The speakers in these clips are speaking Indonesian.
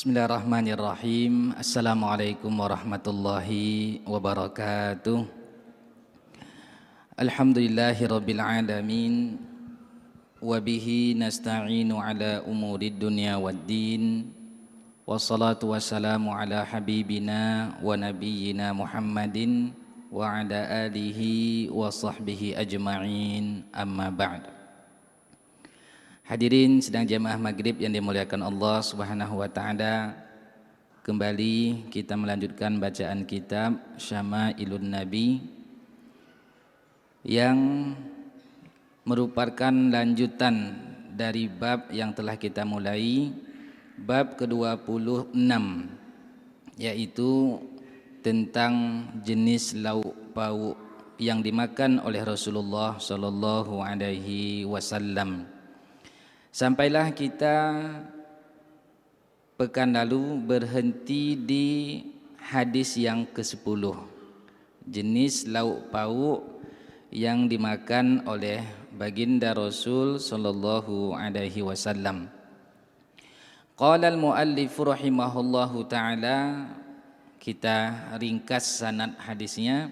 Bismillahirrahmanirrahim. Assalamualaikum warahmatullahi wabarakatuh. Alhamdulillahirabbil alamin. Wa bihi nasta'inu ala umurid dunya waddin. Wassalatu wassalamu ala habibina wa nabiyyina Muhammadin wa ala alihi wa sahbihi ajma'in. Amma ba'd. Hadirin sedang jamaah maghrib yang dimuliakan Allah Subhanahu wa taala. Kembali kita melanjutkan bacaan kitab Syama'ilun Nabi yang merupakan lanjutan dari bab yang telah kita mulai, bab ke-26, yaitu tentang jenis lauk pauk yang dimakan oleh Rasulullah sallallahu alaihi wasallam. Sampailah kita pekan lalu berhenti di hadis yang ke-10, jenis lauk pauk yang dimakan oleh baginda Rasul sallallahu alaihi wasallam. Qala al-muallif rahimahullahu taala, kita ringkas sanad hadisnya.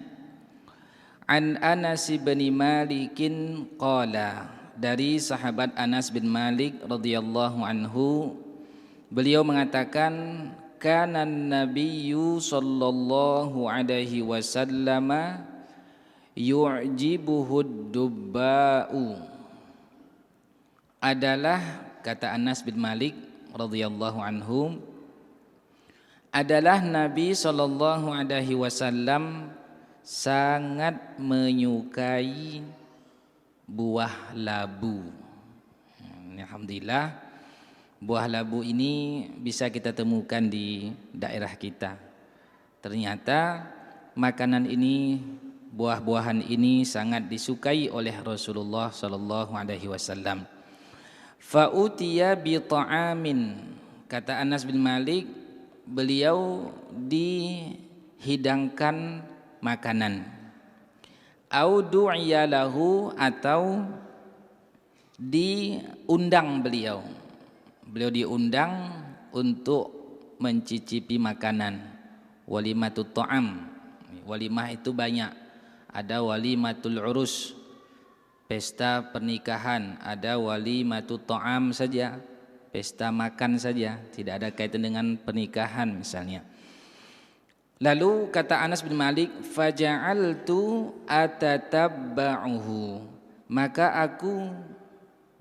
An Anas bin Malikin qala, dari sahabat Anas bin Malik radhiyallahu anhu, beliau mengatakan, kana nabiyyu sallallahu alaihi wasallam yu'jibuhu dubba'u. Adalah, kata Anas bin Malik radhiyallahu anhu, adalah Nabi sallallahu alaihi wasallam sangat menyukai buah labu. Alhamdulillah, buah labu ini bisa kita temukan di daerah kita. Ternyata makanan ini, buah-buahan ini sangat disukai oleh Rasulullah sallallahu alaihi wasallam. Fa utiya bi ta'amin, kata Anas bin Malik, beliau dihidangkan makanan. Au du'iya lahu, atau diundang beliau. Beliau diundang untuk mencicipi makanan. Walimatut ta'am. Walimah itu banyak. Ada walimatul urus, pesta pernikahan. Ada walimatut ta'am saja, pesta makan saja, tidak ada kaitan dengan pernikahan misalnya. Lalu kata Anas bin Malik, faja'altu atatabba'uhu, maka aku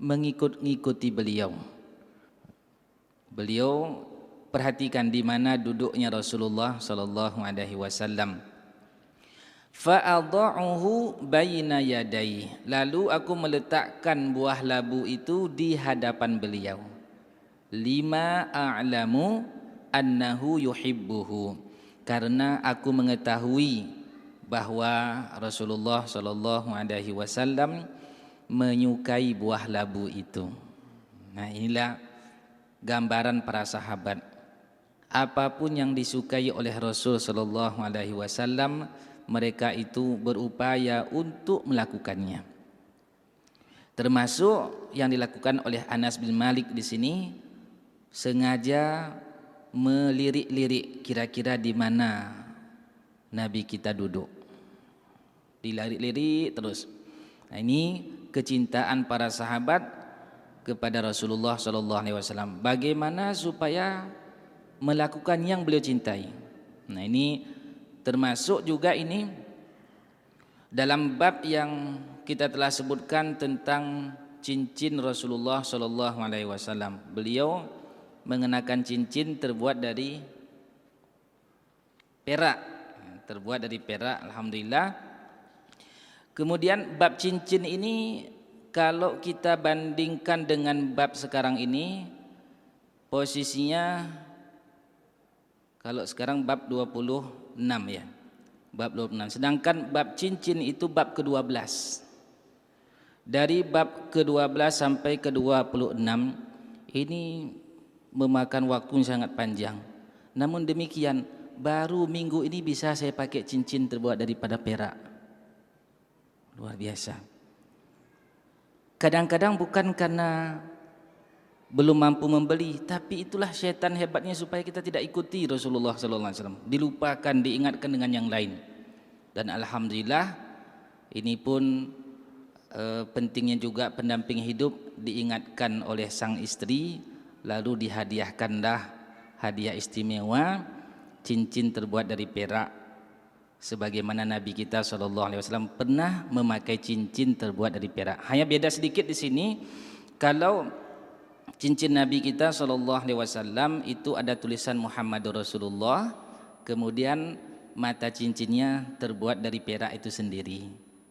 mengikuti beliau. Beliau perhatikan di mana duduknya Rasulullah sallallahu alaihi wasallam. Fa'adha'uhu baina yadayhi, lalu aku meletakkan buah labu itu di hadapan beliau. Lima a'lamu annahu yuhibbuhu, karena aku mengetahui bahwa Rasulullah sallallahu alaihi wasallam menyukai buah labu itu. Nah, inilah gambaran para sahabat. Apapun yang disukai oleh Rasul sallallahu alaihi wasallam, mereka itu berupaya untuk melakukannya. Termasuk yang dilakukan oleh Anas bin Malik di sini, sengaja melirik-lirik kira-kira di mana Nabi kita duduk. Dilirik-lirik terus. Nah, ini kecintaan para sahabat kepada Rasulullah sallallahu alaihi wasallam. Bagaimana supaya melakukan yang beliau cintai. Nah, ini termasuk juga ini dalam bab yang kita telah sebutkan tentang cincin Rasulullah sallallahu alaihi wasallam. Beliau mengenakan cincin terbuat dari perak, alhamdulillah. Kemudian bab cincin ini, kalau kita bandingkan dengan bab sekarang ini, posisinya kalau sekarang bab 26 ya, bab 26, sedangkan bab cincin itu bab ke-12. Dari bab ke-12 sampai ke-26 ini memakan waktu yang sangat panjang. Namun demikian, baru minggu ini bisa saya pakai cincin terbuat daripada perak. Luar biasa. Kadang-kadang bukan karena belum mampu membeli, tapi itulah syaitan hebatnya supaya kita tidak ikuti Rasulullah sallallahu alaihi wasallam, dilupakan, diingatkan dengan yang lain. Dan alhamdulillah ini pun pentingnya juga pendamping hidup diingatkan oleh sang istri, lalu dihadiahkanlah hadiah istimewa cincin terbuat dari perak, sebagaimana Nabi kita sallallahu alaihi wasallam pernah memakai cincin terbuat dari perak. Hanya beda sedikit di sini, kalau cincin Nabi kita sallallahu alaihi wasallam itu ada tulisan Muhammadur Rasulullah, kemudian mata cincinnya terbuat dari perak itu sendiri.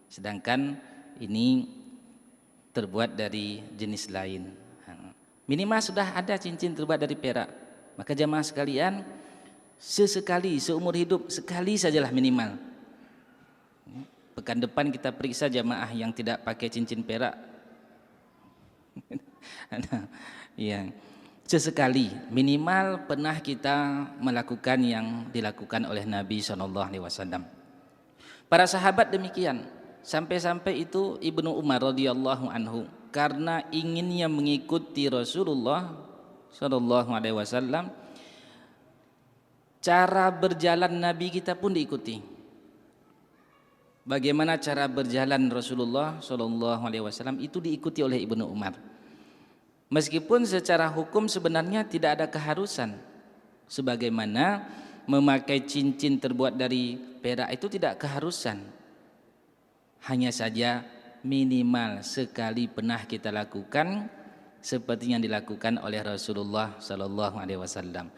Sedangkan ini terbuat dari jenis lain. Minimal sudah ada cincin terbuat dari perak. Maka jamaah sekalian, sesekali seumur hidup sekali sajalah minimal. Pekan depan kita periksa jamaah yang tidak pakai cincin perak. Ya, sesekali minimal pernah kita melakukan yang dilakukan oleh Nabi SAW. Para sahabat demikian, sampai-sampai itu Ibnu Umar radhiyallahu anhu karena inginnya mengikuti Rasulullah SAW, cara berjalan Nabi kita pun diikuti. Bagaimana cara berjalan Rasulullah SAW itu diikuti oleh Ibnu Umar. Meskipun secara hukum sebenarnya tidak ada keharusan, sebagaimana memakai cincin terbuat dari perak itu tidak keharusan, hanya saja minimal sekali pernah kita lakukan seperti yang dilakukan oleh Rasulullah SAW.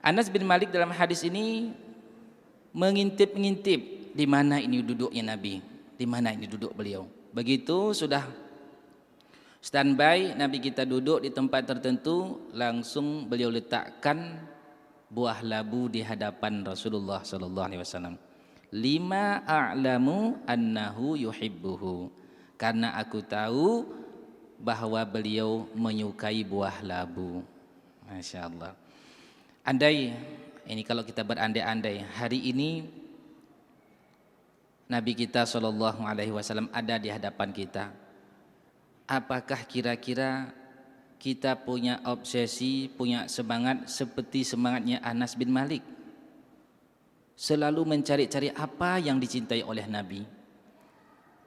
Anas bin Malik dalam hadis ini mengintip-ngintip di mana ini duduknya Nabi, di mana ini duduk beliau. Begitu sudah standby Nabi kita duduk di tempat tertentu, langsung beliau letakkan buah labu di hadapan Rasulullah SAW. Lima a'lamu annahu yuhibbuhu, karena aku tahu bahwa beliau menyukai buah labu. Masya Allah. Andai ini, kalau kita berandai-andai hari ini Nabi kita SAW ada di hadapan kita, apakah kira-kira kita punya obsesi, punya semangat seperti semangatnya Anas bin Malik, selalu mencari-cari apa yang dicintai oleh Nabi,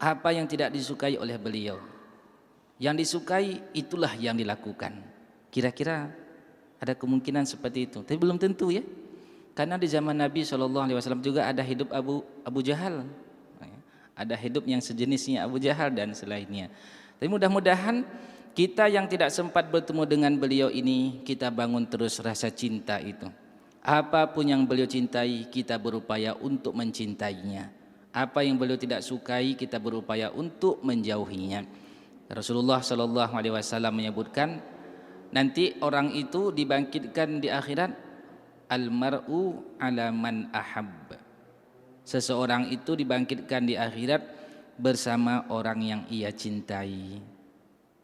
apa yang tidak disukai oleh beliau? Yang disukai itulah yang dilakukan. Kira-kira ada kemungkinan seperti itu, tapi belum tentu ya, karena di zaman Nabi SAW juga ada hidup Abu Jahal, ada hidup yang sejenisnya Abu Jahal dan selainnya. Tapi mudah-mudahan kita yang tidak sempat bertemu dengan beliau ini, kita bangun terus rasa cinta itu. Apapun yang beliau cintai, kita berupaya untuk mencintainya. Apa yang beliau tidak sukai, kita berupaya untuk menjauhinya. Rasulullah SAW menyebutkan, nanti orang itu dibangkitkan di akhirat, almar'u ala man ahab. Seseorang itu dibangkitkan di akhirat bersama orang yang ia cintai.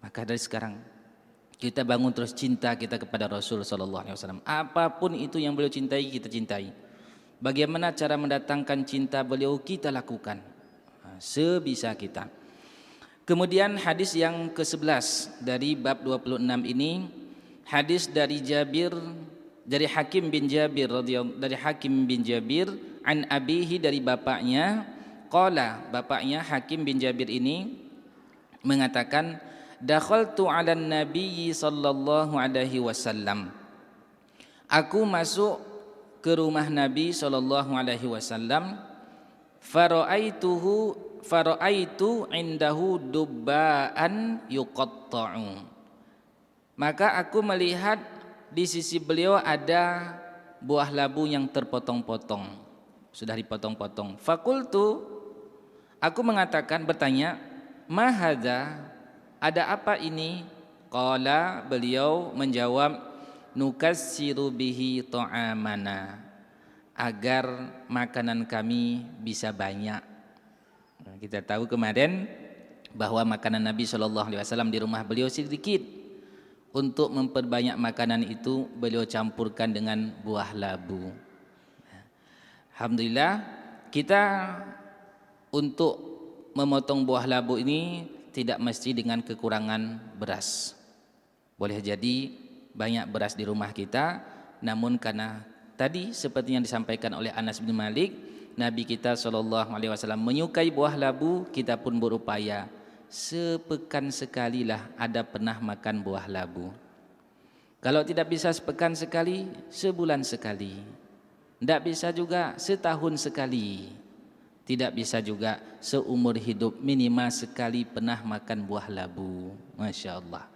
Maka dari sekarang kita bangun terus cinta kita kepada Rasul SAW. Apapun itu yang beliau cintai, kita cintai. Bagaimana cara mendatangkan cinta beliau, kita lakukan sebisa kita. Kemudian hadis yang ke-11 dari bab 26 ini, hadis dari Jabir, dari Hakim bin Jabir dari Hakim bin Jabir an abihi, dari bapaknya, qala, bapaknya Hakim bin Jabir ini mengatakan, dakhaltu 'alan nabiyyi sallallahu alaihi wasallam, aku masuk ke rumah Nabi sallallahu alaihi wasallam, fara'aitu indahu dubbaan yuqatta'u, maka aku melihat di sisi beliau ada buah labu yang terpotong-potong, sudah dipotong-potong. Fakultu, aku mengatakan, bertanya, ma hadza, ada apa ini? Qala, beliau menjawab, nukassiru bihi ta'amana, agar makanan kami bisa banyak. Kita tahu kemarin bahwa makanan Nabi SAW di rumah beliau sedikit. Untuk memperbanyak makanan itu beliau campurkan dengan buah labu. Alhamdulillah, kita untuk memotong buah labu ini tidak mesti dengan kekurangan beras. Boleh jadi banyak beras di rumah kita, namun karena tadi seperti yang disampaikan oleh Anas bin Malik, Nabi kita SAW menyukai buah labu, kita pun berupaya sepekan sekalilah ada pernah makan buah labu. Kalau tidak bisa sepekan sekali, sebulan sekali. Tidak bisa juga setahun sekali. Tidak bisa juga seumur hidup minimal sekali pernah makan buah labu. Masya Allah.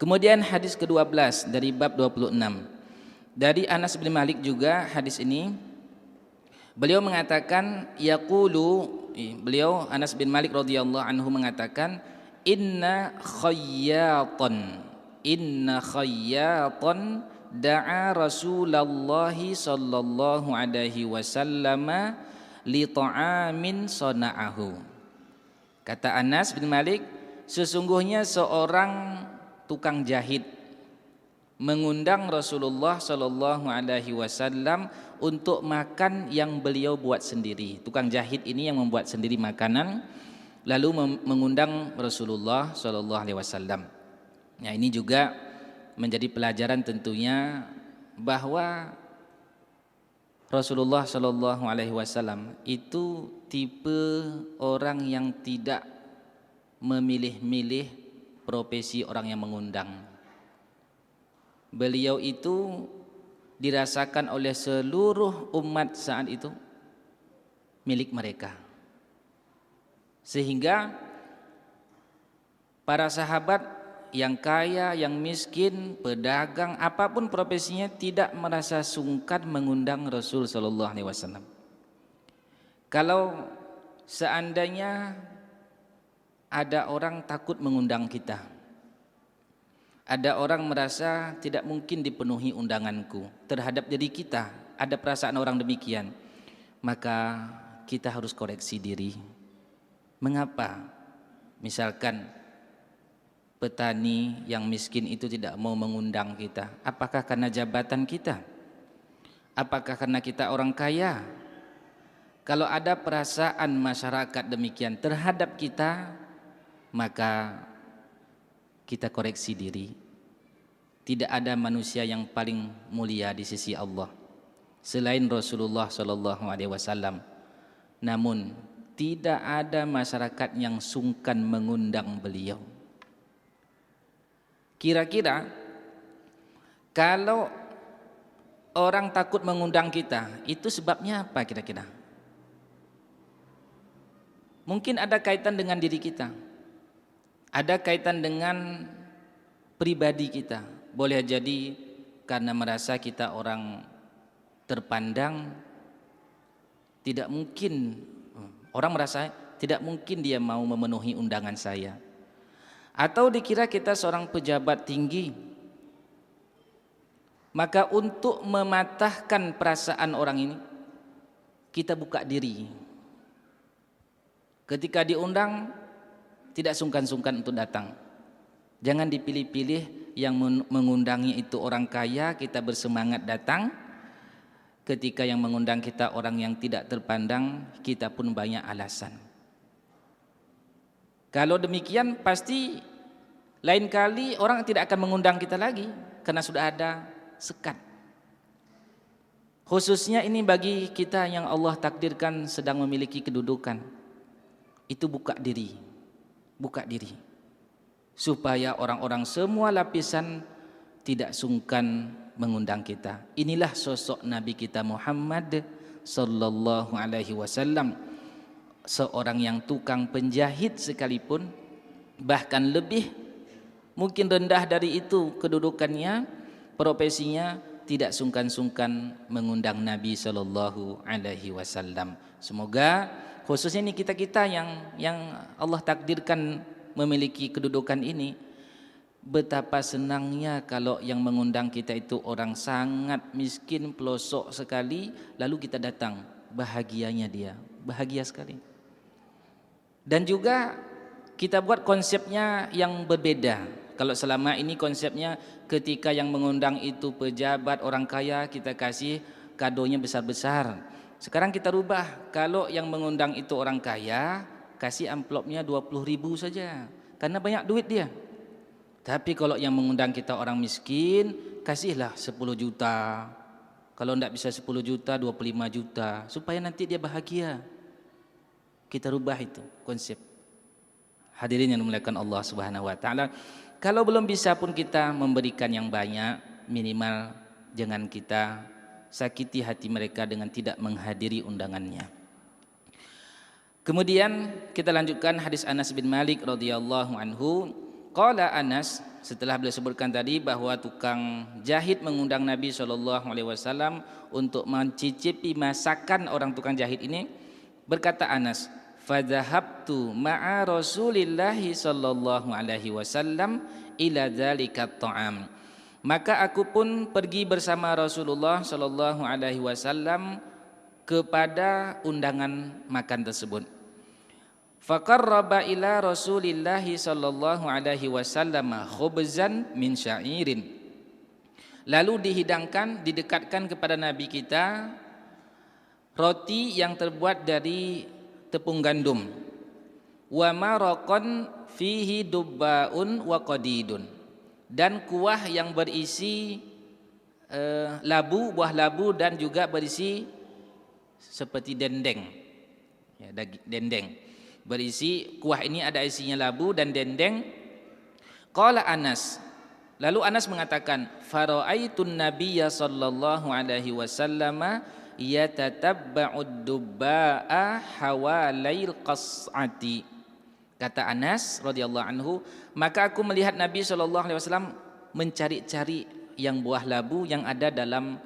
Kemudian hadis ke-12 dari bab 26. Dari Anas bin Malik juga hadis ini, beliau mengatakan beliau Anas bin Malik radhiyallahu anhu mengatakan, inna khayyatan da'a Rasulullah sallallahu alaihi wasallam li ta'amin sana'ahu. Kata Anas bin Malik, sesungguhnya seorang tukang jahit mengundang Rasulullah sallallahu alaihi wasallam untuk makan yang beliau buat sendiri. Tukang jahit ini yang membuat sendiri makanan lalu mengundang Rasulullah sallallahu alaihi wasallam. Nah, ini juga menjadi pelajaran tentunya bahwa Rasulullah sallallahu alaihi wasallam itu tipe orang yang tidak memilih-milih profesi orang yang mengundang. Beliau itu dirasakan oleh seluruh umat saat itu milik mereka. Sehingga para sahabat yang kaya, yang miskin, pedagang, apapun profesinya tidak merasa sungkan mengundang Rasul sallallahu alaihi wasallam. Kalau seandainya ada orang takut mengundang kita, ada orang merasa tidak mungkin dipenuhi undanganku terhadap diri kita, ada perasaan orang demikian, maka kita harus koreksi diri. Mengapa? Misalkan petani yang miskin itu tidak mau mengundang kita, apakah karena jabatan kita? Apakah karena kita orang kaya? Kalau ada perasaan masyarakat demikian terhadap kita, maka kita koreksi diri. Tidak ada manusia yang paling mulia di sisi Allah selain Rasulullah sallallahu alaihi wasallam. Namun tidak ada masyarakat yang sungkan mengundang beliau. Kira-kira kalau orang takut mengundang kita, itu sebabnya apa kira-kira? Mungkin ada kaitan dengan diri kita, ada kaitan dengan pribadi kita. Boleh jadi karena merasa kita orang terpandang, tidak mungkin, orang merasa tidak mungkin dia mau memenuhi undangan saya. Atau dikira kita seorang pejabat tinggi, maka untuk mematahkan perasaan orang ini, kita buka diri. Ketika diundang, tidak sungkan-sungkan untuk datang. Jangan dipilih-pilih, yang mengundangnya itu orang kaya, kita bersemangat datang. Ketika yang mengundang kita orang yang tidak terpandang, kita pun banyak alasan. Kalau demikian pasti lain kali orang tidak akan mengundang kita lagi, karena sudah ada sekat. Khususnya ini bagi kita yang Allah takdirkan sedang memiliki kedudukan. Itu buka diri supaya orang-orang semua lapisan tidak sungkan mengundang kita. Inilah sosok Nabi kita Muhammad sallallahu alaihi wasallam, seorang yang tukang penjahit sekalipun, bahkan lebih mungkin rendah dari itu kedudukannya, profesinya, tidak sungkan-sungkan mengundang Nabi sallallahu alaihi wasallam. Semoga khususnya ini kita-kita yang Allah takdirkan memiliki kedudukan ini, betapa senangnya kalau yang mengundang kita itu orang sangat miskin, pelosok sekali, lalu kita datang, bahagianya dia, bahagia sekali. Dan juga kita buat konsepnya yang berbeda. Kalau selama ini konsepnya ketika yang mengundang itu pejabat, orang kaya, kita kasih kadonya besar-besar. Sekarang kita rubah, kalau yang mengundang itu orang kaya, kasih amplopnya 20.000 saja, karena banyak duit dia. Tapi kalau yang mengundang kita orang miskin, kasihlah 10 juta. Kalau tidak bisa 10 juta, 25 juta. Supaya nanti dia bahagia. Kita rubah itu konsep. Hadirin yang dimuliakan Allah Subhanahu wa taala. Kalau belum bisa pun kita memberikan yang banyak, minimal jangan kita sakiti hati mereka dengan tidak menghadiri undangannya. Kemudian kita lanjutkan hadis Anas bin Malik radhiyallahu anhu. Qala Anas, setelah beliau sebutkan tadi bahwa tukang jahit mengundang Nabi SAW untuk mencicipi masakan orang tukang jahit ini, berkata Anas, fadhahabtu ma'a Rasulillahi sallallahu alaihi wasallam ila dzalika ta'am. Maka aku pun pergi bersama Rasulullah sallallahu alaihi wasallam kepada undangan makan tersebut. Faqarraba ila Rasulillahi sallallahu alaihi wasallam khubzan min sya'irin. Lalu didekatkan kepada Nabi kita roti yang terbuat dari tepung gandum. Wa maraqan fihi dubbaun wa qadidun. Dan kuah yang berisi labu, buah labu, dan juga berisi seperti dendeng. Ya, dendeng. Berisi kuah ini ada isinya labu dan dendeng. Qala Anas. Lalu Anas mengatakan, faraaitun nabiyya sallallahu alaihi wasallam yatatabba'ud dubbaa hawalail qas'ati. Kata Anas radhiyallahu anhu, maka aku melihat Nabi SAW mencari-cari yang buah labu yang ada dalam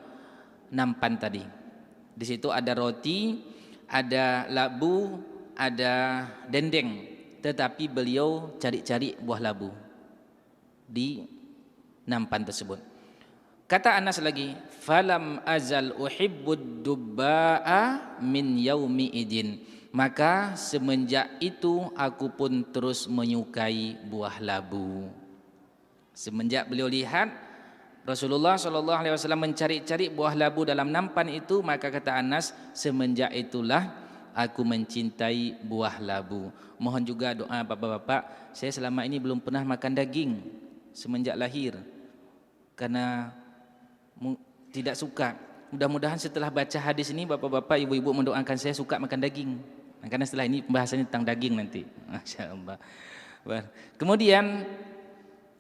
nampan tadi. Di situ ada roti, ada labu, ada dendeng, tetapi beliau cari-cari buah labu di nampan tersebut. Kata Anas lagi, falam azal uhibbud dubbaa min yaumi idin. Maka semenjak itu aku pun terus menyukai buah labu. Semenjak beliau lihat Rasulullah SAW mencari-cari buah labu dalam nampan itu, maka kata Anas, semenjak itulah aku mencintai buah labu. Mohon juga doa bapak-bapak, saya selama ini belum pernah makan daging semenjak lahir karena tidak suka. Mudah-mudahan setelah baca hadis ini bapak-bapak, ibu-ibu mendoakan saya suka makan daging. Karena setelah ini pembahasannya tentang daging nanti. Masya Allah. Kemudian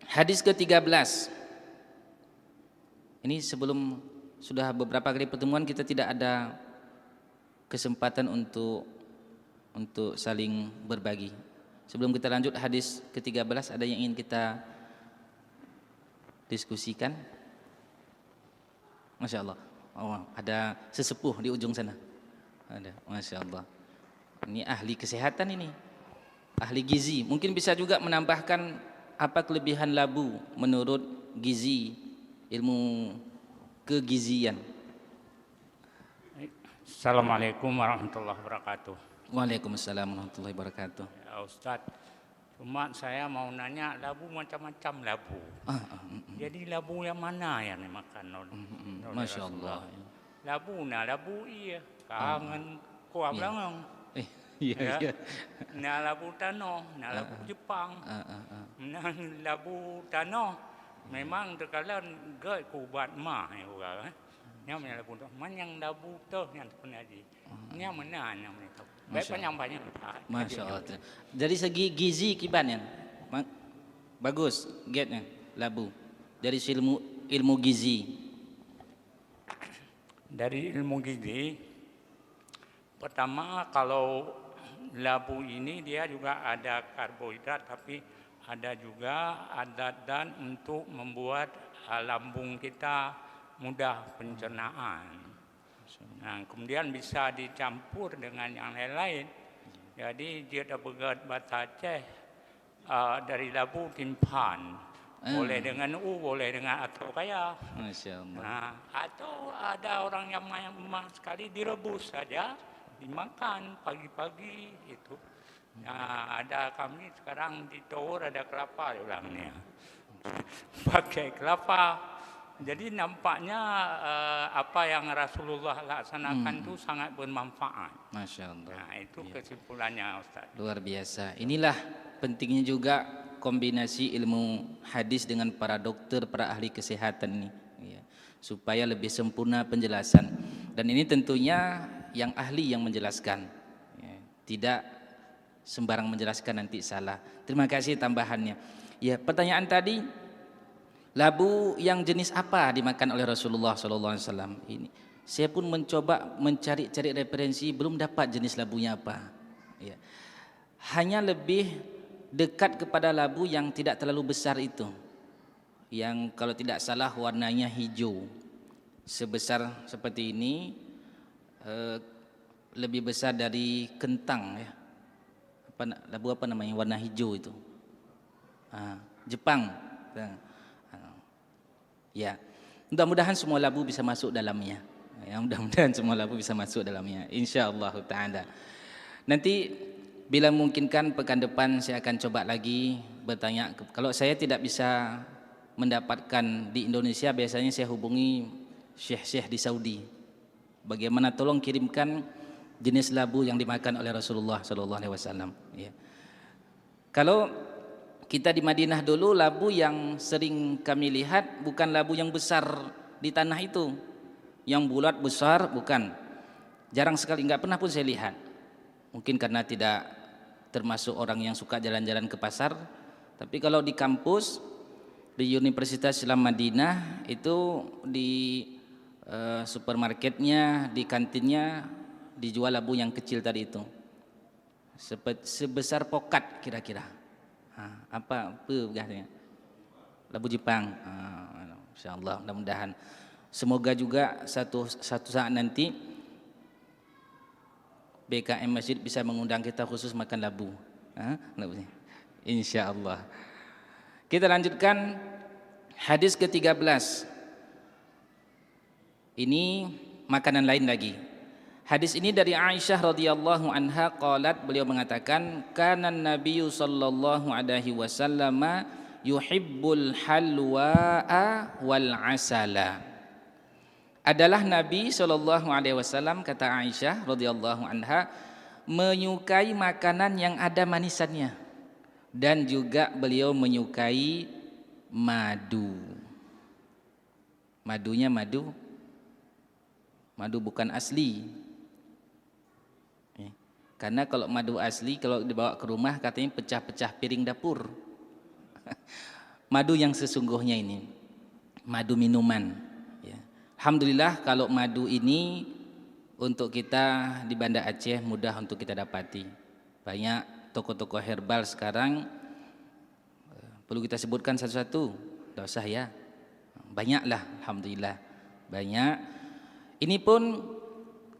hadis ke-13. Ini sebelum sudah beberapa kali pertemuan kita tidak ada kesempatan untuk saling berbagi. Sebelum kita lanjut hadis ke-13, ada yang ingin kita diskusikan? Masya Allah. Oh, ada sesepuh di ujung sana. Ada. Masya Allah. Ini ahli kesehatan ini, ahli gizi. Mungkin bisa juga menambahkan apa kelebihan labu menurut gizi, ilmu kegizian. Assalamualaikum warahmatullahi wabarakatuh. Waalaikumsalam warahmatullahi wabarakatuh. Ya Ustadz, cuma saya mau nanya, labu macam-macam labu. Jadi labu yang mana yang dimakan? Masya Allah. Labu iya, kangen kuah belakang. Iya. Nah labu tano, labu Jepang. Nah labu tano memang terkadang gay kubat mah ya orang. Yang labu tu, yang labu tu yang sebenarnya. Yang mana yang mereka. Baik penyampainya. Masya Allah. Dari segi gizi kibannya bagus, getnya labu. Dari ilmu gizi. Dari ilmu gizi, pertama kalau labu ini dia juga ada karbohidrat, tapi ada juga adat dan untuk membuat lambung kita mudah pencernaan. Nah, kemudian bisa dicampur dengan yang lain-lain. Jadi dia dapat bahasa Aceh dari labu timpan. Boleh dengan boleh dengan atau kaya. Masya Allah. Nah, atau ada orang yang memang sekali direbus saja, dimakan pagi-pagi itu. Nah, ada kami sekarang di Tower ada kelapa bilangnya. Pakai kelapa. Jadi nampaknya apa yang Rasulullah laksanakan itu sangat bermanfaat. Masya Allah. Nah, itu kesimpulannya Ustaz. Luar biasa. Inilah pentingnya juga kombinasi ilmu hadis dengan para dokter, para ahli kesehatan ini, ya, supaya lebih sempurna penjelasan. Dan ini tentunya yang ahli yang menjelaskan, ya, tidak sembarang menjelaskan nanti salah. Terima kasih tambahannya. Ya, pertanyaan tadi, labu yang jenis apa dimakan oleh Rasulullah SAW? Ini saya pun mencoba mencari-cari referensi, belum dapat jenis labunya apa. Ya. Hanya lebih dekat kepada labu yang tidak terlalu besar itu, yang kalau tidak salah warnanya hijau, sebesar seperti ini, lebih besar dari kentang, ya. Labu apa namanya warna hijau itu? Jepang. Ya, mudah-mudahan semua labu bisa masuk dalamnya. Ya, mudah-mudahan semua labu bisa masuk dalamnya, insyaallah taala. Nanti bila memungkinkan pekan depan saya akan coba lagi bertanya. Kalau saya tidak bisa mendapatkan di Indonesia, biasanya saya hubungi syekh-syekh di Saudi. Bagaimana tolong kirimkan jenis labu yang dimakan oleh Rasulullah SAW. Ya. Kalau kita di Madinah dulu, labu yang sering kami lihat bukan labu yang besar di tanah itu, yang bulat besar, bukan. Jarang sekali, nggak pernah pun saya lihat. Mungkin karena tidak termasuk orang yang suka jalan-jalan ke pasar. Tapi kalau di kampus, di Universitas Islam Madinah itu, di supermarketnya, di kantinnya dijual labu yang kecil tadi itu, sebesar pokat kira-kira. Apa begahnya? Labu Jepang. Insyaallah, mudah-mudahan. Semoga juga satu saat nanti BKM Masjid bisa mengundang kita khusus makan labu. Insyaallah. Kita lanjutkan hadis ke-13. Ini makanan lain lagi. Hadis ini dari Aisyah radhiyallahu anha qalat, beliau mengatakan, kana nabiyyu sallallahu alaihi wasallam yuhibbul halwa'a wal asala. Adalah Nabi sallallahu alaihi wasallam, kata Aisyah radhiyallahu anha, menyukai makanan yang ada manisannya, dan juga beliau menyukai madu. Madunya madu bukan asli. Karena kalau madu asli, kalau dibawa ke rumah katanya pecah-pecah piring dapur. Madu yang sesungguhnya ini madu minuman, ya. Alhamdulillah kalau madu ini untuk kita di Banda Aceh mudah untuk kita dapati. Banyak toko-toko herbal sekarang, perlu kita sebutkan satu-satu? Tidak usah ya. Banyaklah, alhamdulillah banyak. Ini pun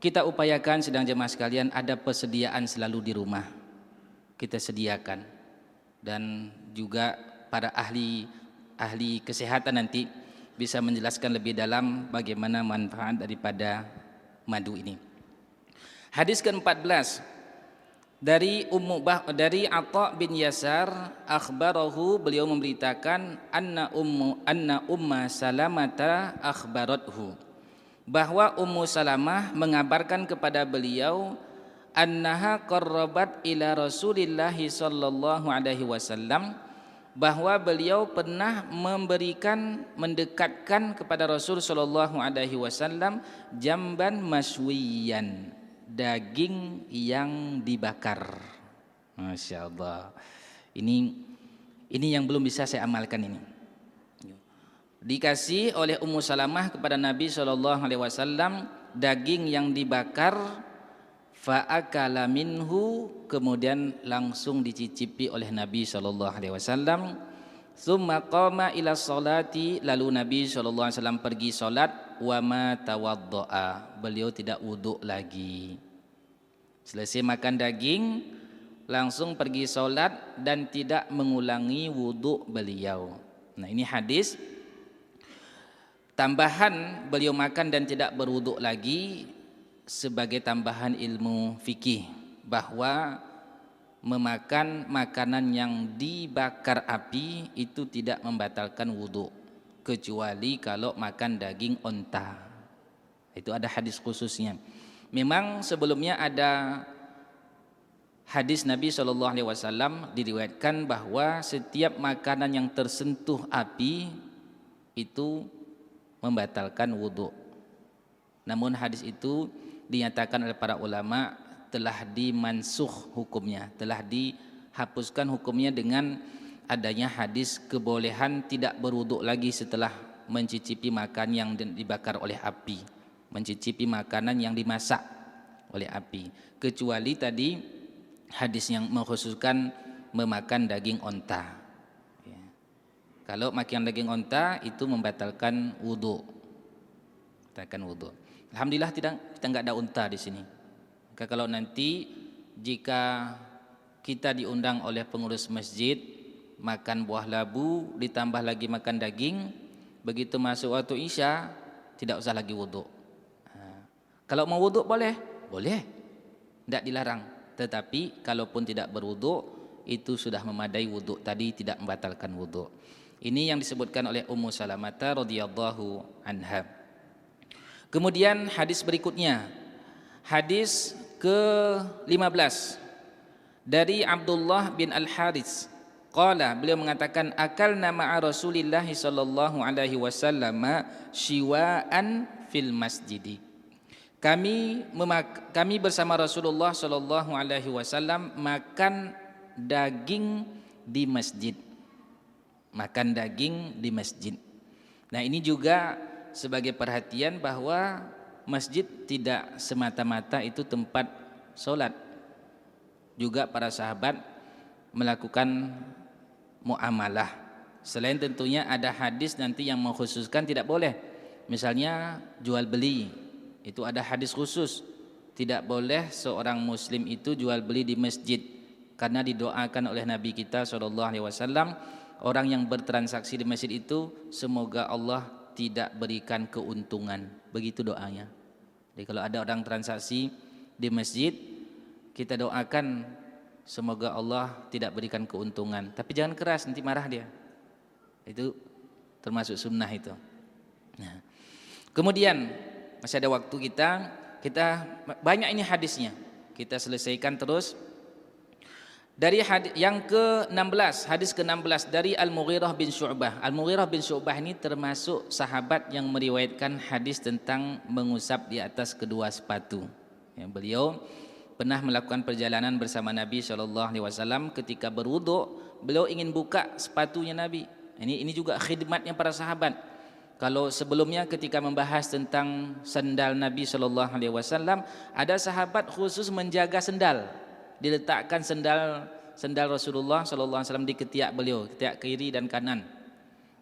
kita upayakan, sedang jemaah sekalian, ada persediaan selalu di rumah kita sediakan. Dan juga para ahli kesehatan nanti bisa menjelaskan lebih dalam bagaimana manfaat daripada madu ini. Hadis ke-14 dari Atha bin Yasar, akhbarahu, beliau memberitakan, anna umma Salamata akhbarathu, bahwa Ummu Salamah mengabarkan kepada beliau, annaha qarrabat ila Rasulillah sallallahu alaihi wasallam, bahwa beliau pernah mendekatkan kepada Rasul sallallahu alaihi wasallam jamban maswiyan, daging yang dibakar. Masya Allah. Ini yang belum bisa saya amalkan ini. Dikasih oleh Ummu Salamah kepada Nabi SAW daging yang dibakar, fa'akala minhu, kemudian langsung dicicipi oleh Nabi SAW. Tsumma qama ila sholati, lalu Nabi SAW pergi sholat, wa ma tawaddo'a, beliau tidak wudhu lagi. Selesai makan daging langsung pergi sholat dan tidak mengulangi wudhu beliau. Nah, ini hadis tambahan beliau makan dan tidak berwuduk lagi sebagai tambahan ilmu fikih, bahwa memakan makanan yang dibakar api itu tidak membatalkan wuduk, kecuali kalau makan daging onta. Itu ada hadis khususnya. Memang sebelumnya ada hadis Nabi SAW diriwayatkan bahwa setiap makanan yang tersentuh api itu membatalkan wudhu. Namun hadis itu dinyatakan oleh para ulama telah dimansuh hukumnya, telah dihapuskan hukumnya dengan adanya hadis kebolehan tidak berwudhu lagi setelah mencicipi makan yang dibakar oleh api, mencicipi makanan yang dimasak oleh api, kecuali tadi hadis yang mengkhususkan memakan daging onta. Kalau makan daging onta itu membatalkan wudhu, Alhamdulillah kita nggak ada unta di sini. Maka kalau nanti jika kita diundang oleh pengurus masjid makan buah labu ditambah lagi makan daging, begitu masuk waktu isya tidak usah lagi wudhu. Kalau mau wudhu boleh, tidak dilarang. Tetapi kalaupun tidak berwudhu itu sudah memadai wudhu tadi, tidak membatalkan wudhu. Ini yang disebutkan oleh Ummu Salamah radhiyallahu anha. Kemudian hadis berikutnya, hadis ke-15 dari Abdullah bin Al-Harits. Qala, beliau mengatakan akalna ma'a Rasulillah sallallahu alaihi wasallam shiwa'an fil masjidi. Kami bersama Rasulullah sallallahu alaihi wasallam makan daging di masjid. Makan daging di masjid. Nah, ini juga sebagai perhatian bahwa masjid tidak semata-mata itu tempat sholat. Juga para sahabat melakukan muamalah. Selain tentunya ada hadis nanti yang mengkhususkan tidak boleh. Misalnya jual beli, itu ada hadis khusus. Tidak boleh seorang muslim itu jual beli di masjid, karena didoakan oleh Nabi kita SAW, orang yang bertransaksi di masjid itu semoga Allah tidak berikan keuntungan. Begitu doanya. Jadi kalau ada orang transaksi di masjid, kita doakan semoga Allah tidak berikan keuntungan. Tapi jangan keras, nanti marah dia. Itu termasuk sunnah itu. Nah, kemudian masih ada waktu kita banyak ini hadisnya. Kita selesaikan terus. Dari hadis yang ke-16, hadis ke-16 dari Al-Mughirah bin Syu'bah. Al-Mughirah bin Syu'bah ini termasuk sahabat yang meriwayatkan hadis tentang mengusap di atas kedua sepatu. Ya, beliau pernah melakukan perjalanan bersama Nabi SAW. Ketika berwudu, beliau ingin buka sepatunya Nabi. Ini juga khidmatnya para sahabat. Kalau sebelumnya ketika membahas tentang sandal Nabi SAW, ada sahabat khusus menjaga sandal. Diletakkan sandal Rasulullah SAW di ketiak beliau, ketiak kiri dan kanan,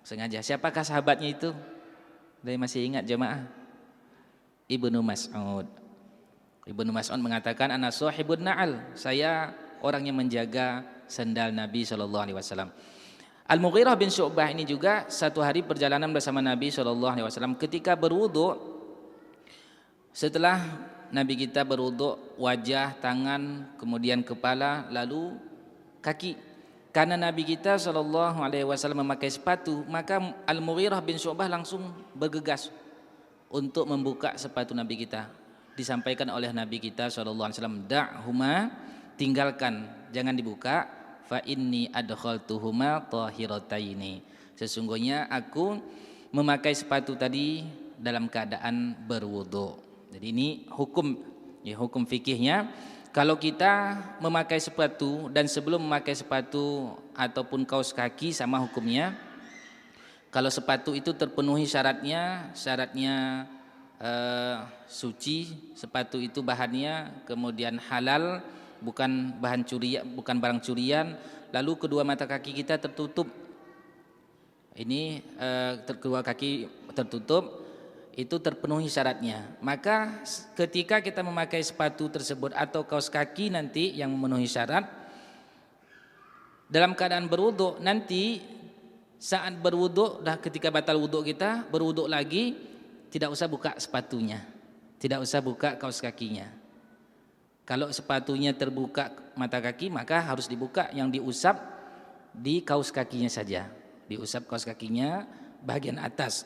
sengaja. Siapakah sahabatnya itu? Saya masih ingat jemaah, Ibnu Mas'ud. Ibnu Mas'ud mengatakan ana sahibun na'al, saya orang yang menjaga sandal Nabi SAW. Al-Mughirah bin Syu'bah ini juga satu hari perjalanan bersama Nabi SAW. Ketika berwudu, setelah Nabi kita berwudu, wajah, tangan, kemudian kepala, lalu kaki. Karena Nabi kita SAW memakai sepatu, maka Al-Mughirah bin Syu'bah langsung bergegas untuk membuka sepatu Nabi kita. Disampaikan oleh Nabi kita SAW, da'huma, tinggalkan, jangan dibuka. Fa inni adkhaltuhuma tahirataini. Sesungguhnya aku memakai sepatu tadi dalam keadaan berwudu. Jadi ini hukum fikihnya. Kalau kita memakai sepatu dan sebelum memakai sepatu ataupun kaos kaki sama hukumnya. Kalau sepatu itu terpenuhi syaratnya suci, sepatu itu bahannya kemudian halal, bukan bahan curian, bukan barang curian, lalu kedua mata kaki kita tertutup. Ini kedua kaki tertutup, itu terpenuhi syaratnya. Maka ketika kita memakai sepatu tersebut atau kaos kaki nanti yang memenuhi syarat dalam keadaan berwudu, nanti saat berwudu, dah ketika batal wudu kita, berwudu lagi, tidak usah buka sepatunya, tidak usah buka kaos kakinya. Kalau sepatunya terbuka mata kaki, maka harus dibuka, yang diusap di kaos kakinya saja. Diusap kaos kakinya bagian atas,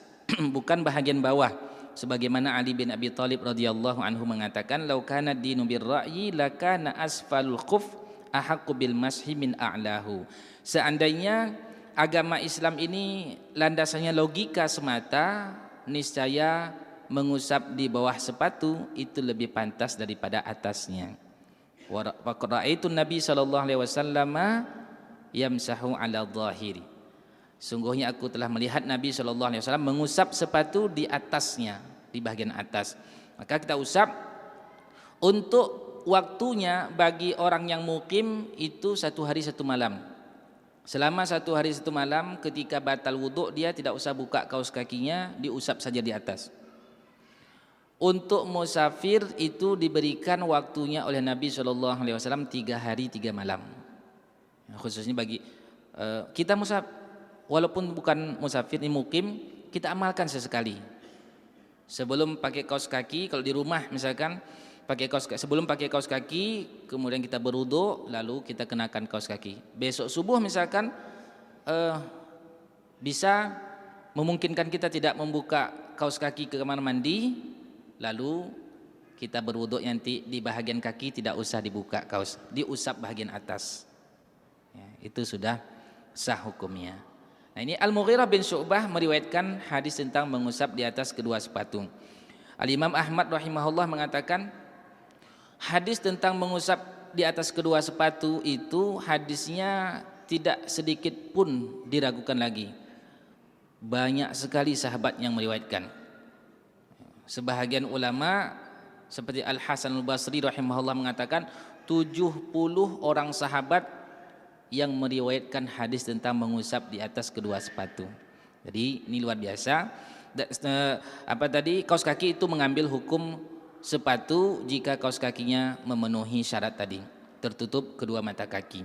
bukan bahagian bawah, sebagaimana Ali bin Abi Thalib radhiyallahu anhu mengatakan, "Lau kana dinu birra'yi lakana asfalul khuf ahaqqu bil mashi min a'lahu. Seandainya agama Islam ini landasannya logika semata, niscaya mengusap di bawah sepatu itu lebih pantas daripada atasnya. Wa ra'aitu Nabi sallallahu alaihi wasallam yamsahu ala dhahiri. Sungguhnya aku telah melihat Nabi sallallahu alaihi wasallam mengusap sepatu di atasnya, di bagian atas. Maka kita usap. Untuk waktunya bagi orang yang mukim itu 1 hari 1 malam. Selama 1 hari 1 malam ketika batal wudhu dia tidak usah buka kaos kakinya, diusap saja di atas. Untuk musafir itu diberikan waktunya oleh Nabi SAW 3 hari 3 malam. Khususnya bagi kita musafir, walaupun bukan musafir ini mukim, kita amalkan sesekali. Sebelum pakai kaos kaki, kalau di rumah misalkan sebelum pakai kaos kaki, kemudian kita berwudu, lalu kita kenakan kaos kaki. Besok subuh misalkan bisa memungkinkan kita tidak membuka kaos kaki ke kamar mandi, lalu kita berwudu nanti di bahagian kaki tidak usah dibuka kaos, diusap bahagian atas. Ya, itu sudah sah hukumnya. Nah ini Al-Mughirah bin Syu'bah meriwayatkan hadis tentang mengusap di atas kedua sepatu. Al-Imam Ahmad rahimahullah mengatakan hadis tentang mengusap di atas kedua sepatu itu hadisnya tidak sedikit pun diragukan lagi. Banyak sekali sahabat yang meriwayatkan. Sebahagian ulama seperti Al-Hasan Al-Basri rahimahullah mengatakan 70 orang sahabat yang meriwayatkan hadis tentang mengusap di atas kedua sepatu. Jadi ini luar biasa. Kaos kaki itu mengambil hukum sepatu jika kaos kakinya memenuhi syarat tadi, tertutup kedua mata kaki.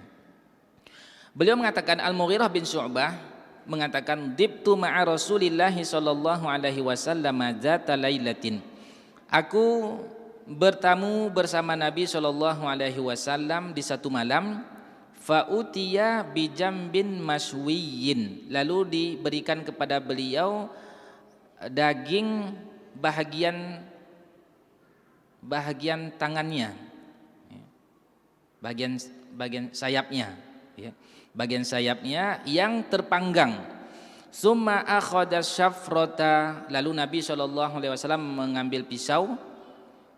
Beliau mengatakan, Al-Mughirah bin Syu'bah mengatakan, dibtu ma'a Rasulillah sallallahu alaihi wasallam zata lailatin. Aku bertamu bersama Nabi sallallahu alaihi wasallam di satu malam. Fa'utiya bijambin maswiyin, lalu diberikan kepada beliau daging bahagian tangannya, bagian sayapnya, ya. Bagian sayapnya yang terpanggang. Summa akhadha syafrata, lalu Nabi SAW mengambil pisau.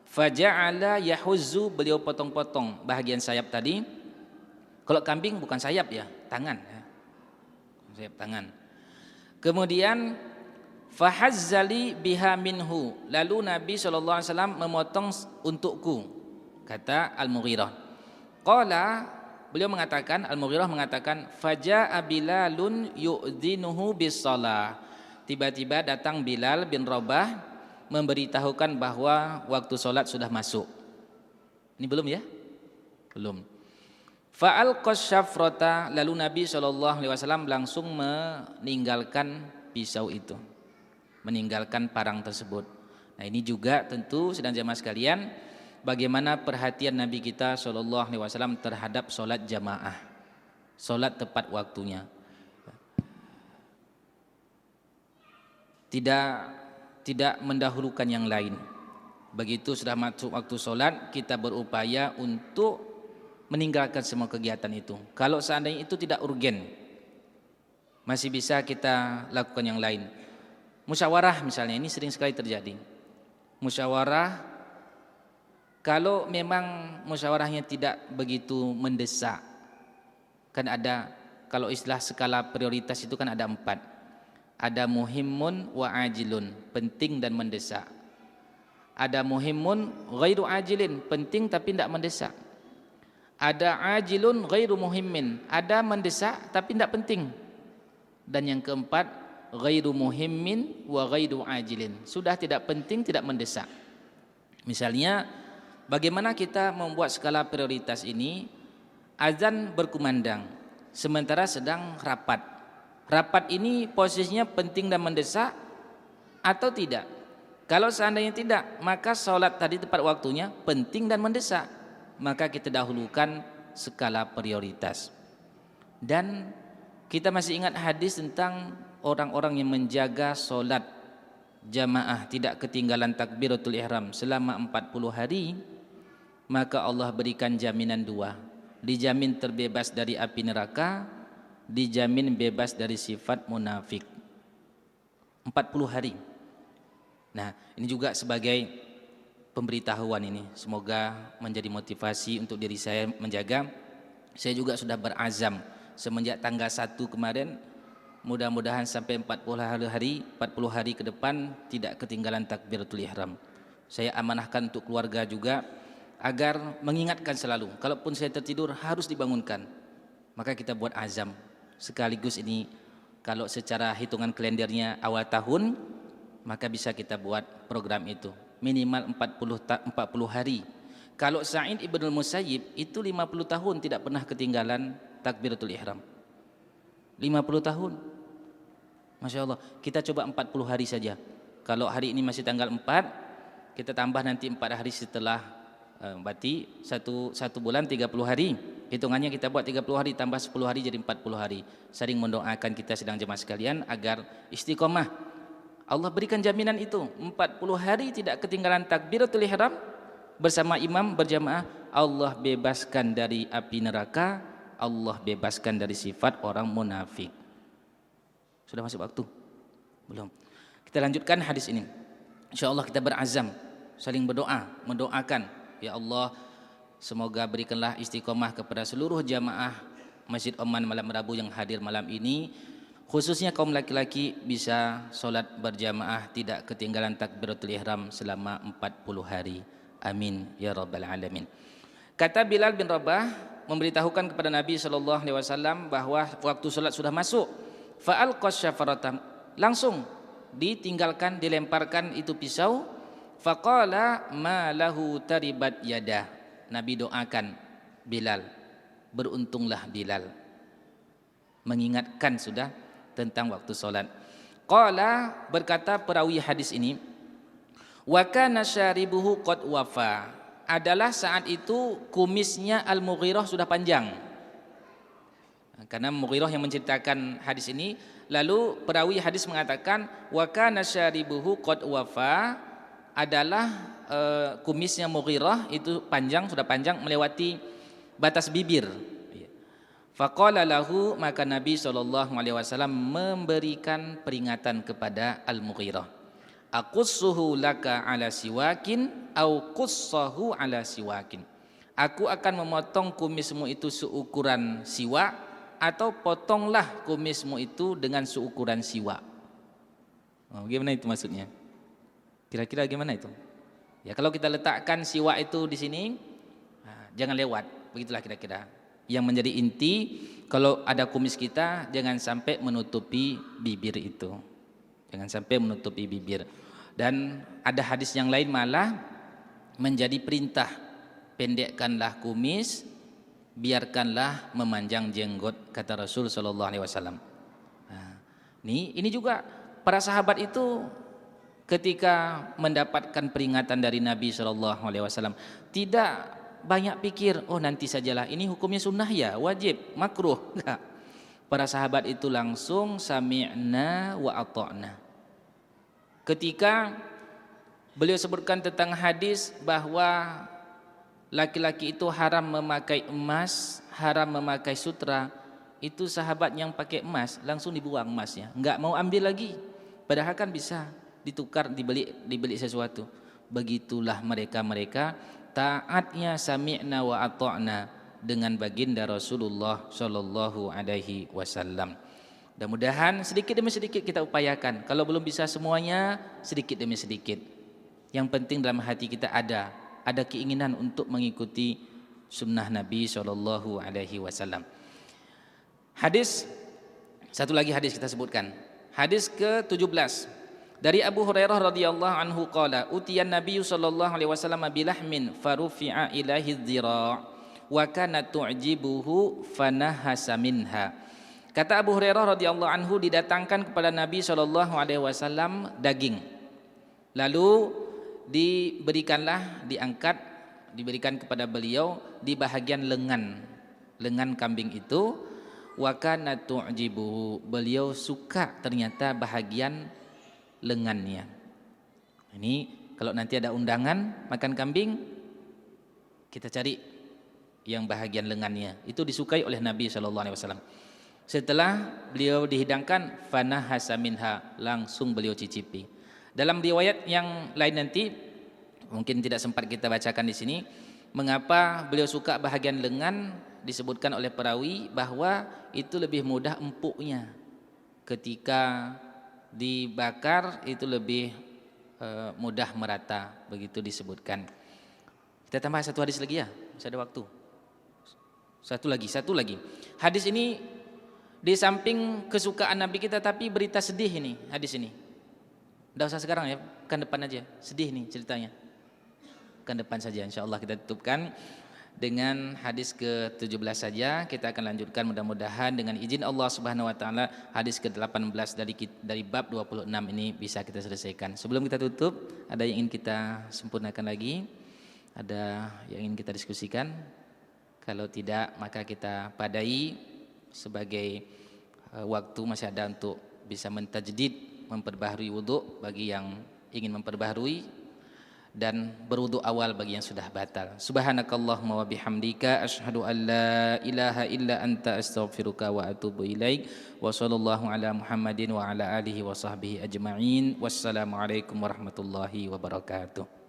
Faja'ala yahuzzu, beliau potong-potong bahagian sayap tadi. Kalau kambing bukan sayap ya, tangan ya. Sayap tangan. Kemudian fahazzali biha minhu, lalu Nabi SAW memotong untukku, kata Al-Mughirah. Qala, beliau mengatakan, Al-Mughirah mengatakan, faja'a Bilalun yu'dzinuhu bis-shalah. Tiba-tiba datang Bilal bin Rabah memberitahukan bahwa waktu sholat sudah masuk. Ini belum ya? Belum. Fa'alqas syafrata, lalu Nabi SAW langsung meninggalkan pisau itu, meninggalkan parang tersebut. Nah ini juga tentu sedang jamaah sekalian, bagaimana perhatian Nabi kita SAW terhadap sholat jamaah, sholat tepat waktunya. Tidak mendahulukan yang lain. Begitu sudah masuk waktu sholat, kita berupaya untuk meninggalkan semua kegiatan itu. Kalau seandainya itu tidak urgen, masih bisa kita lakukan yang lain. Musyawarah misalnya, ini sering sekali terjadi. Musyawarah, kalau memang musyawarahnya tidak begitu mendesak, kan ada, kalau istilah skala prioritas itu kan ada 4. Ada muhimmun wa ajilun, penting dan mendesak. Ada muhimmun ghairu ajilin, penting tapi tidak mendesak. Ada ajilun ghairu muhimmin, ada mendesak tapi tidak penting. Dan yang keempat, ghairu muhimmin wa ghairu ajilin, sudah tidak penting, tidak mendesak. Misalnya, bagaimana kita membuat skala prioritas ini? Azan berkumandang, sementara sedang rapat. Rapat ini posisinya penting dan mendesak atau tidak? Kalau seandainya tidak, maka sholat tadi tepat waktunya penting dan mendesak, maka kita dahulukan skala prioritas. Dan kita masih ingat hadis tentang orang-orang yang menjaga sholat jamaah tidak ketinggalan takbiratul ihram selama 40 hari, maka Allah berikan jaminan 2. dijamin terbebas dari api neraka, dijamin bebas dari sifat munafik. 40 hari. Nah, ini juga sebagai pemberitahuan ini. Semoga menjadi motivasi untuk diri saya menjaga. Saya juga sudah berazam semenjak tanggal 1 kemarin, mudah-mudahan sampai 40 hari ke depan tidak ketinggalan takbiratul ihram. Saya amanahkan untuk keluarga juga agar mengingatkan selalu, kalaupun saya tertidur harus dibangunkan. Maka kita buat azam sekaligus ini. Kalau secara hitungan kalendernya awal tahun, maka bisa kita buat program itu minimal 40 hari. Kalau Sa'id ibn al-Musayyib itu 50 tahun tidak pernah ketinggalan takbiratul ihram. 50 tahun. Masya Allah. Kita coba 40 hari saja. Kalau hari ini masih tanggal 4, kita tambah nanti 4 hari setelah, berarti satu bulan 30 hari. Hitungannya kita buat 30 hari tambah 10 hari jadi 40 hari. Sering mendoakan kita sedang jemaah sekalian agar istiqomah. Allah berikan jaminan itu 40 hari tidak ketinggalan takbiratul ihram bersama imam berjamaah. Allah bebaskan dari api neraka, Allah bebaskan dari sifat orang munafik. Sudah masuk waktu? Belum. Kita lanjutkan hadis ini. InsyaAllah kita berazam saling berdoa, mendoakan, ya Allah, semoga berikanlah istiqomah kepada seluruh jamaah Masjid Oman Malam Rabu yang hadir malam ini, khususnya kaum laki-laki bisa solat berjamaah tidak ketinggalan takbiratul ihram selama 40 hari. Amin ya rabbal alamin. Kata Bilal bin Rabah memberitahukan kepada Nabi SAW bahwa waktu solat sudah masuk. Fa'alqas syafaratam, langsung ditinggalkan, dilemparkan itu pisau. Faqala ma lahu taribat yadah. Nabi doakan Bilal, beruntunglah Bilal, mengingatkan sudah tentang waktu solat. Qala, berkata perawi hadis ini, wa kana syaribuhu qad wafa, adalah saat itu kumisnya Al-Mughirah sudah panjang. Karena Mughirah yang menceritakan hadis ini, lalu perawi hadis mengatakan wa kana syaribuhu qad wafa, adalah kumisnya Mughirah itu panjang, sudah panjang melewati batas bibir. Faqala lahu, maka Nabi SAW memberikan peringatan kepada Al-Mughirah. Aqussuhu laka ala siwakin au qussahu ala siwakin. Aku akan memotong kumismu itu seukuran siwak, atau potonglah kumismu itu dengan seukuran siwak. Oh, gimana itu maksudnya? Kira-kira gimana itu? Ya, kalau kita letakkan siwak itu di sini, jangan lewat, begitulah kira-kira. Yang menjadi inti, kalau ada kumis kita jangan sampai menutupi bibir itu, jangan sampai menutupi bibir. Dan ada hadis yang lain malah menjadi perintah, pendekkanlah kumis, biarkanlah memanjang jenggot, kata Rasul SAW. Ini juga para sahabat itu ketika mendapatkan peringatan dari Nabi SAW tidak banyak pikir, oh nanti sajalah, ini hukumnya sunnah ya, wajib, makruh. Enggak. Para sahabat itu langsung sami'na wa ata'na. Ketika beliau sebutkan tentang hadis bahwa laki-laki itu haram memakai emas, haram memakai sutra, itu sahabat yang pakai emas langsung dibuang emasnya, enggak mau ambil lagi, padahal kan bisa ditukar, dibeli sesuatu. Begitulah mereka taatnya sami'na wa ata'na dengan baginda Rasulullah sallallahu alaihi wasallam. Mudah-mudahan sedikit demi sedikit kita upayakan. Kalau belum bisa semuanya, sedikit demi sedikit. Yang penting dalam hati kita ada keinginan untuk mengikuti sunnah Nabi sallallahu alaihi wasallam. Hadis, satu lagi hadis kita sebutkan. Hadis ke-17. Dari Abu Hurairah radhiyallahu anhu qala, utiyan Nabi sallallahu alaihi wasallam bilahmin farufi'a ilaihi dhira' wa kana tu'jibuhu fanahasa minha. Kata Abu Hurairah radhiyallahu anhu, didatangkan kepada Nabi sallallahu alaihi wasallam daging. Lalu diberikan kepada beliau di bahagian lengan kambing itu. Wa kana tu'jibuhu, beliau suka ternyata bahagian lengannya. Ini kalau nanti ada undangan makan kambing, kita cari yang bahagian lengannya. Itu disukai oleh Nabi SAW. Setelah beliau dihidangkan, fanahasa minha, langsung beliau cicipi. Dalam riwayat yang lain nanti mungkin tidak sempat kita bacakan di sini, mengapa beliau suka bahagian lengan, disebutkan oleh perawi bahwa itu lebih mudah empuknya. Ketika dibakar itu lebih mudah merata, begitu disebutkan. Kita tambah satu hadis lagi ya, masih ada waktu. Satu lagi. Hadis ini di samping kesukaan Nabi kita, tapi berita sedih ini hadis ini. Tidak usah sekarang ya, kan depan aja. Sedih nih ceritanya. Kan depan saja, insya Allah kita tutupkan dengan hadis ke-17 saja. Kita akan lanjutkan mudah-mudahan dengan izin Allah Subhanahu wa taala hadis ke-18 dari bab 26 ini bisa kita selesaikan. Sebelum kita tutup, ada yang ingin kita sempurnakan lagi? Ada yang ingin kita diskusikan? Kalau tidak, maka kita padai sebagai waktu masih ada untuk bisa mentajdid, memperbaharui wudhu bagi yang ingin memperbaharui, dan berwudu awal bagi yang sudah batal. Subhanakallahumma wa bihamdika asyhadu an la ilaha illa anta astaghfiruka wa atubu ilaik. Wa sallallahu ala Muhammadin wa ala alihi wa sahbihi ajma'in. Wassalamualaikum warahmatullahi wabarakatuh.